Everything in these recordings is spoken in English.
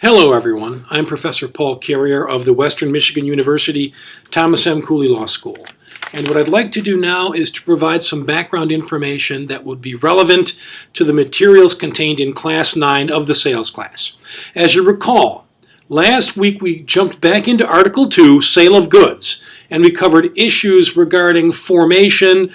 Hello everyone, I'm Professor Paul Carrier of the Western Michigan University Thomas M. Cooley Law School. And what I'd like to do now is to provide some background information that would be relevant to the materials contained in Class 9 of the sales class. As you recall, last week we jumped back into Article 2, Sale of Goods, and we covered issues regarding formation,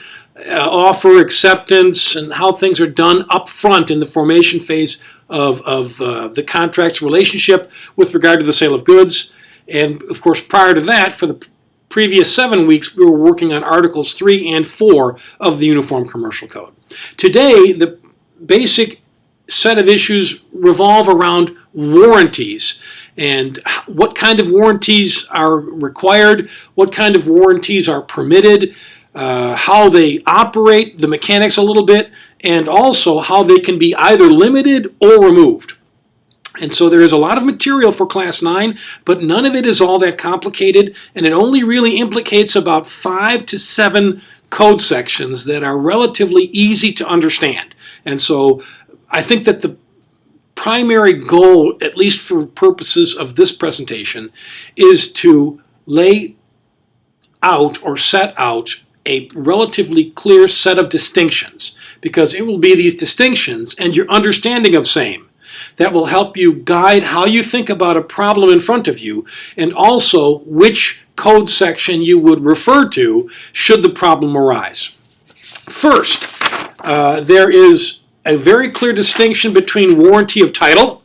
offer, acceptance, and how things are done up front in the formation phase of the contract's relationship with regard to the sale of goods. And of course, prior to that, for the previous 7 weeks, we were working on Articles 3 and 4 of the Uniform Commercial Code. Today, the basic set of issues revolve around warranties and what kind of warranties are required, what kind of warranties are permitted, how they operate, the mechanics a little bit, and also how they can be either limited or removed. And so there is a lot of material for Class 9, but none of it is all that complicated, and it only really implicates about 5 to 7 code sections that are relatively easy to understand. And so I think that the primary goal, at least for purposes of this presentation, is to lay out or set out a relatively clear set of distinctions, because it will be these distinctions and your understanding of same that will help you guide how you think about a problem in front of you, and also which code section you would refer to should the problem arise. First, there is a very clear distinction between warranty of title,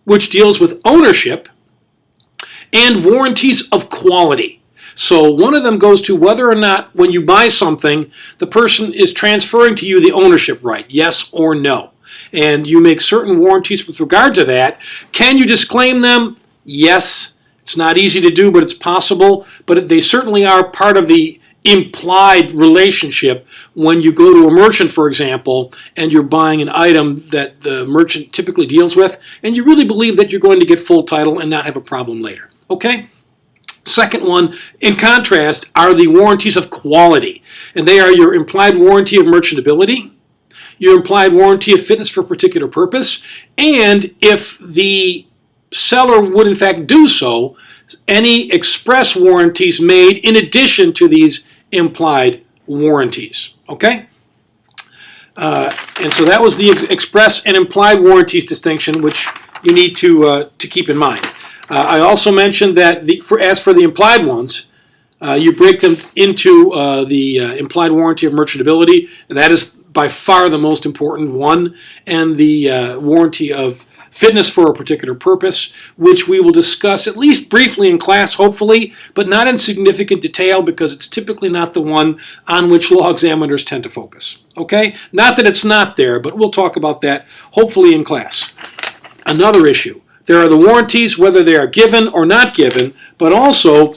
which deals with ownership, and warranties of quality. So one of them goes to whether or not when you buy something, the person is transferring to you the ownership right, yes or no. And you make certain warranties with regard to that. Can you disclaim them? Yes. It's not easy to do, but it's possible. But they certainly are part of the implied relationship when you go to a merchant, for example, and you're buying an item that the merchant typically deals with, and you really believe that you're going to get full title and not have a problem later. Okay? Second one, in contrast, are the warranties of quality. And they are your implied warranty of merchantability, your implied warranty of fitness for a particular purpose, and if the seller would in fact do so, any express warranties made in addition to these implied warranties. Okay? And so that was the express and implied warranties distinction, which you need to keep in mind. I also mentioned that as for the implied ones, you break them into the implied warranty of merchantability, and that is by far the most important one, and the warranty of fitness for a particular purpose, which we will discuss at least briefly in class, hopefully, but not in significant detail because it's typically not the one on which law examiners tend to focus. Okay? Not that it's not there, but we'll talk about that hopefully in class. Another issue. There are the warranties, whether they are given or not given, but also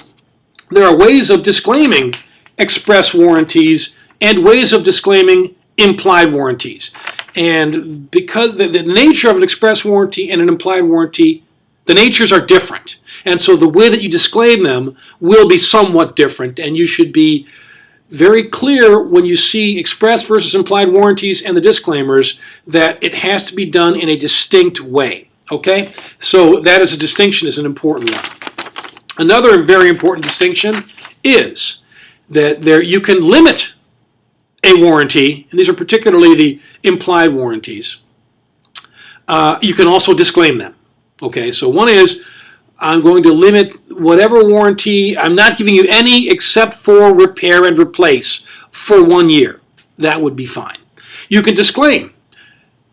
there are ways of disclaiming express warranties and ways of disclaiming implied warranties. And because the nature of an express warranty and an implied warranty, the natures are different. And so the way that you disclaim them will be somewhat different, and you should be very clear when you see express versus implied warranties and the disclaimers that it has to be done in a distinct way. Okay, so that as a distinction is an important one. Another very important distinction is that you can limit a warranty, and these are particularly the implied warranties. You can also disclaim them. Okay, so one is I'm going to limit whatever warranty, I'm not giving you any except for repair and replace for 1 year. That would be fine. You can disclaim.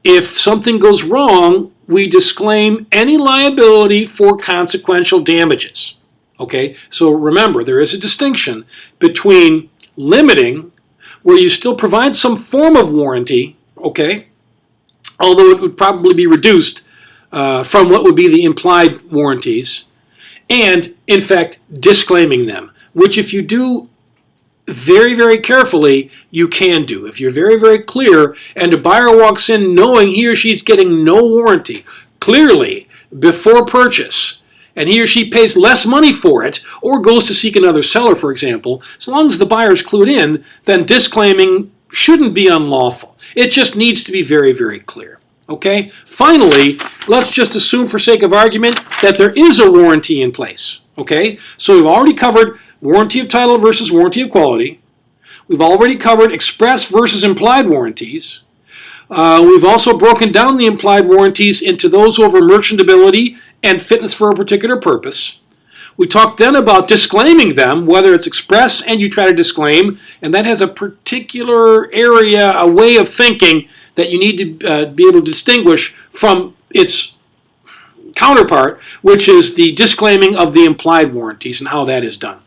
If something goes wrong, we disclaim any liability for consequential damages. Okay, so remember, there is a distinction between limiting, where you still provide some form of warranty, okay, although it would probably be reduced from what would be the implied warranties, and in fact disclaiming them, which if you do very, very carefully, you can do. If you're very, very clear and a buyer walks in knowing he or she's getting no warranty, clearly before purchase, and he or she pays less money for it or goes to seek another seller, for example, as long as the buyer's clued in, then disclaiming shouldn't be unlawful. It just needs to be very, very clear. Okay? Finally, let's just assume for sake of argument that there is a warranty in place. Okay? So we've already covered warranty of title versus warranty of quality. We've already covered express versus implied warranties. We've also broken down the implied warranties into those over merchantability and fitness for a particular purpose. We talked then about disclaiming them, whether it's express and you try to disclaim, and that has a particular area, a way of thinking that you need to be able to distinguish from its counterpart, which is the disclaiming of the implied warranties and how that is done.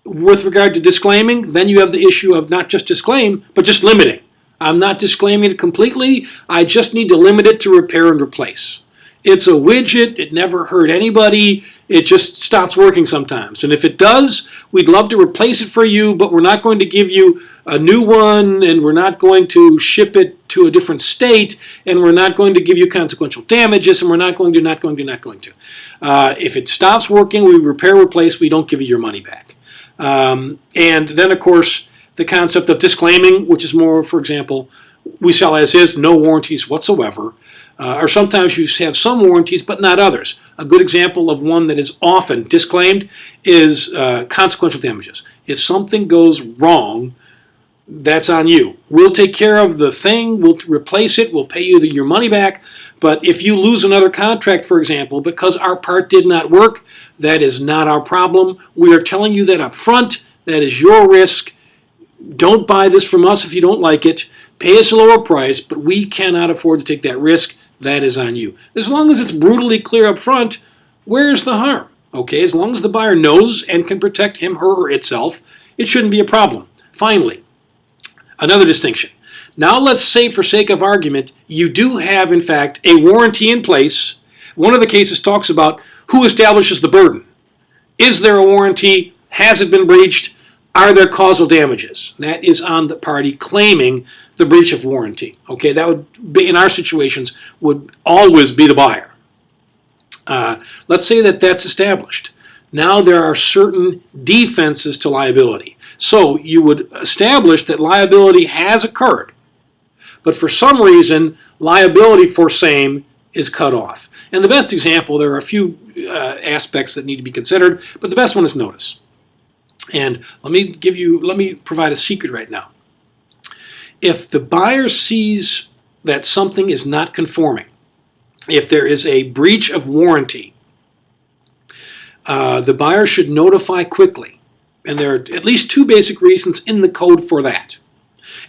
With regard to disclaiming, then you have the issue of not just disclaim, but just limiting. I'm not disclaiming it completely. I just need to limit it to repair and replace. It's a widget. It never hurt anybody. It just stops working sometimes. And if it does, we'd love to replace it for you, but we're not going to give you a new one, and we're not going to ship it to a different state, and we're not going to give you consequential damages, and we're not going to. If it stops working, we repair, replace, we don't give you your money back. And then, of course, the concept of disclaiming, which is more, for example, we sell as is, no warranties whatsoever. Or sometimes you have some warranties, but not others. A good example of one that is often disclaimed is consequential damages. If something goes wrong, that's on you. We'll take care of the thing, we'll replace it, we'll pay you your money back, but if you lose another contract, for example, because our part did not work, that is not our problem. We are telling you that up front. That is your risk. Don't buy this from us if you don't like it. Pay us a lower price, but we cannot afford to take that risk. That is on you. As long as it's brutally clear up front, where's the harm? Okay, as long as the buyer knows and can protect him, her, or itself, it shouldn't be a problem. Finally, another distinction. Now let's say, for sake of argument, you do have, in fact, a warranty in place. One of the cases talks about who establishes the burden. Is there a warranty? Has it been breached? Are there causal damages? That is on the party claiming the breach of warranty. Okay, that would be, in our situations, would always be the buyer. Let's say that that's established. Now there are certain defenses to liability. So you would establish that liability has occurred, but for some reason, liability for same is cut off. And the best example, there are a few aspects that need to be considered, but the best one is notice. And let me provide a secret right now. If the buyer sees that something is not conforming, if there is a breach of warranty, the buyer should notify quickly. And there are at least two basic reasons in the code for that.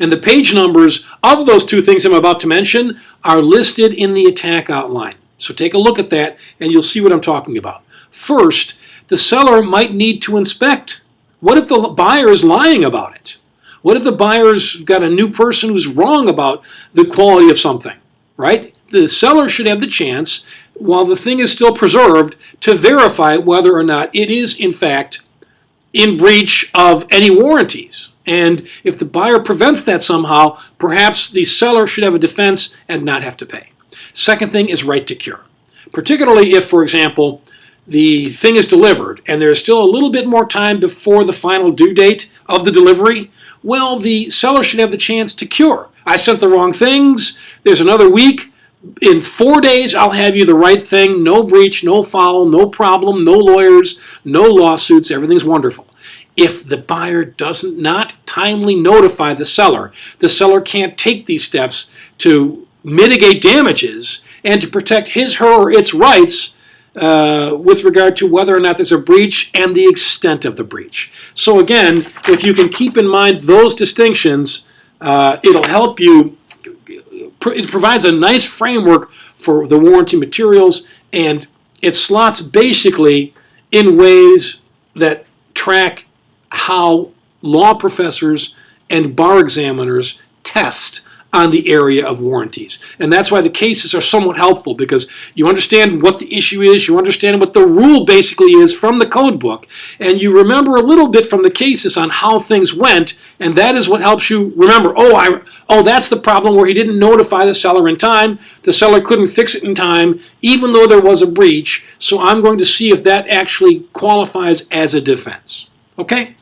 And the page numbers of those two things I'm about to mention are listed in the attack outline. So take a look at that and you'll see what I'm talking about. First, the seller might need to inspect. What if the buyer is lying about it? What if the buyer's got a new person who's wrong about the quality of something, right? The seller should have the chance, while the thing is still preserved, to verify whether or not it is, in fact, in breach of any warranties. And if the buyer prevents that somehow, perhaps the seller should have a defense and not have to pay. Second thing is right to cure. Particularly if, for example, the thing is delivered and there's still a little bit more time before the final due date of the delivery, well, the seller should have the chance to cure. I sent the wrong things, there's another week, in 4 days I'll have you the right thing, no breach, no foul, no problem, no lawyers, no lawsuits, everything's wonderful. If the buyer does not timely notify the seller can't take these steps to mitigate damages and to protect his, her, or its rights with regard to whether or not there's a breach and the extent of the breach. So again, if you can keep in mind those distinctions, it'll help you. It provides a nice framework for the warranty materials, and it slots basically in ways that track how law professors and bar examiners test on the area of warranties. And that's why the cases are somewhat helpful, because you understand what the issue is, you understand what the rule basically is from the code book, and you remember a little bit from the cases on how things went, and that is what helps you remember, oh, that's the problem where he didn't notify the seller in time, the seller couldn't fix it in time, even though there was a breach, so I'm going to see if that actually qualifies as a defense. Okay?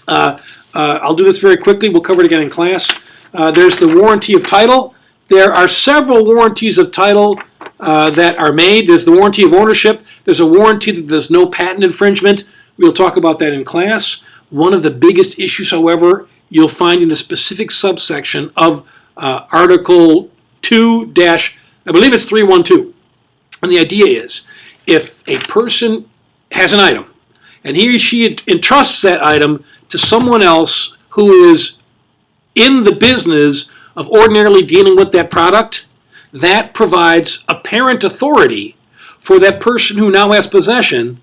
I'll do this very quickly. We'll cover it again in class. There's the warranty of title. There are several warranties of title that are made. There's the warranty of ownership. There's a warranty that there's no patent infringement. We'll talk about that in class. One of the biggest issues, however, you'll find in a specific subsection of Article 2 I believe it's 312. And the idea is, if a person has an item and he or she entrusts that item to someone else who is in the business of ordinarily dealing with that product, that provides apparent authority for that person who now has possession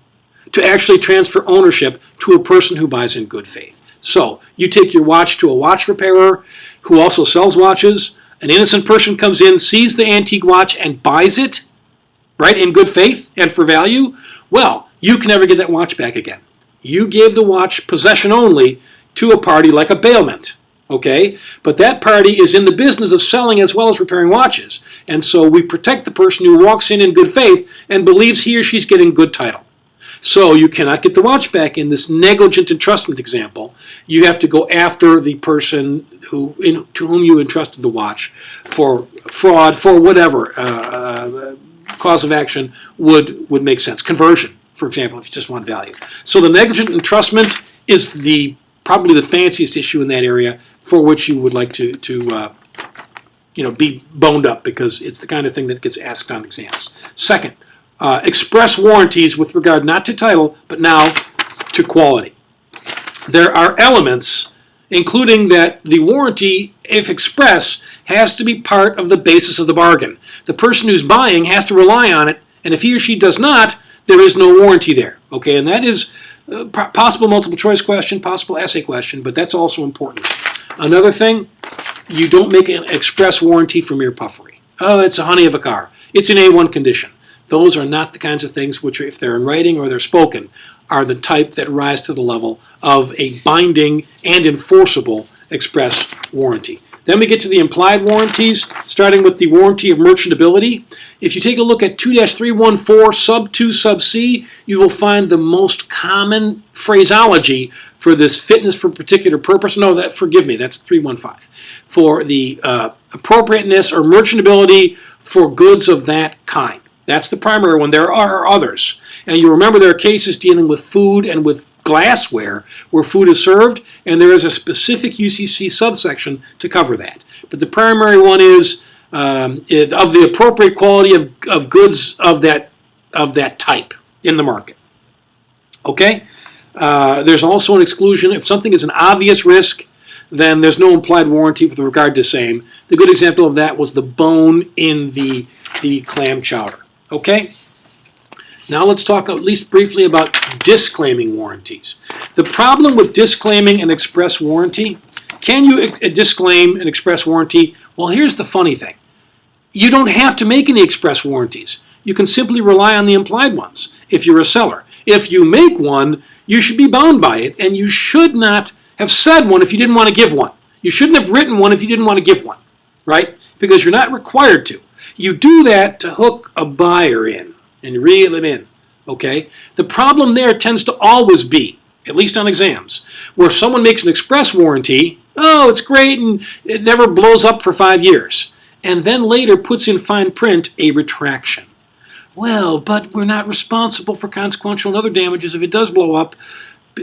to actually transfer ownership to a person who buys in good faith. So you take your watch to a watch repairer who also sells watches. An innocent person comes in, sees the antique watch, and buys it, right, in good faith and for value. Well, you can never get that watch back again. You gave the watch possession only to a party like a bailment, okay? But that party is in the business of selling as well as repairing watches. And so we protect the person who walks in good faith and believes he or she's getting good title. So you cannot get the watch back in this negligent entrustment example. You have to go after the person to whom you entrusted the watch for fraud, for whatever cause of action would make sense. Conversion, for example, if you just want value. So the negligent entrustment is probably the fanciest issue in that area for which you would like to be boned up, because it's the kind of thing that gets asked on exams. Second, express warranties with regard not to title, but now to quality. There are elements, including that the warranty, if express, has to be part of the basis of the bargain. The person who's buying has to rely on it, and if he or she does not, there is no warranty there. Okay, and that is a possible multiple choice question, possible essay question, but that's also important. Another thing, you don't make an express warranty for mere puffery. Oh, it's a honey of a car. It's in A1 condition. Those are not the kinds of things which, if they're in writing or they're spoken, are the type that rise to the level of a binding and enforceable express warranty. Then we get to the implied warranties, starting with the warranty of merchantability. If you take a look at 2-314 sub 2 sub C, you will find the most common phraseology for this fitness for particular purpose. No, forgive me, that's 315. For the appropriateness or merchantability for goods of that kind. That's the primary one. There are others. And you remember there are cases dealing with food and with glassware where food is served, and there is a specific UCC subsection to cover that. But the primary one is of the appropriate quality of goods of that type in the market. Okay? There's also an exclusion. If something is an obvious risk, then there's no implied warranty with regard to same. The good example of that was the bone in the clam chowder. Okay? Now let's talk at least briefly about disclaiming warranties. The problem with disclaiming an express warranty, can you disclaim an express warranty? Well, here's the funny thing. You don't have to make any express warranties. You can simply rely on the implied ones if you're a seller. If you make one, you should be bound by it, and you should not have said one if you didn't want to give one. You shouldn't have written one if you didn't want to give one, right? Because you're not required to. You do that to hook a buyer in and reel it in, okay? The problem there tends to always be, at least on exams, where someone makes an express warranty, oh, it's great, and it never blows up for 5 years, and then later puts in fine print a retraction. Well, but we're not responsible for consequential and other damages if it does blow up.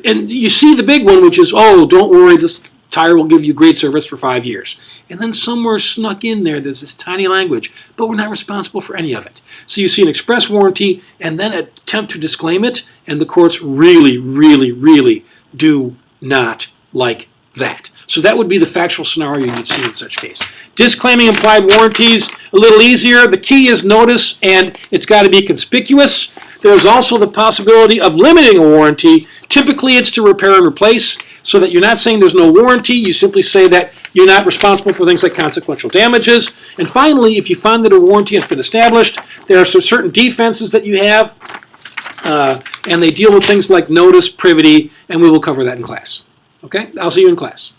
And you see the big one, which is, oh, don't worry, this tire will give you great service for 5 years. And then somewhere snuck in there, there's this tiny language, but we're not responsible for any of it. So you see an express warranty and then attempt to disclaim it, and the courts really, really, really do not like that. So that would be the factual scenario you'd see in such case. Disclaiming implied warranties, a little easier. The key is notice, and it's got to be conspicuous. There's also the possibility of limiting a warranty. Typically, it's to repair and replace, so that you're not saying there's no warranty. You simply say that you're not responsible for things like consequential damages. And finally, if you find that a warranty has been established, there are some certain defenses that you have, and they deal with things like notice, privity, and we will cover that in class. Okay? I'll see you in class.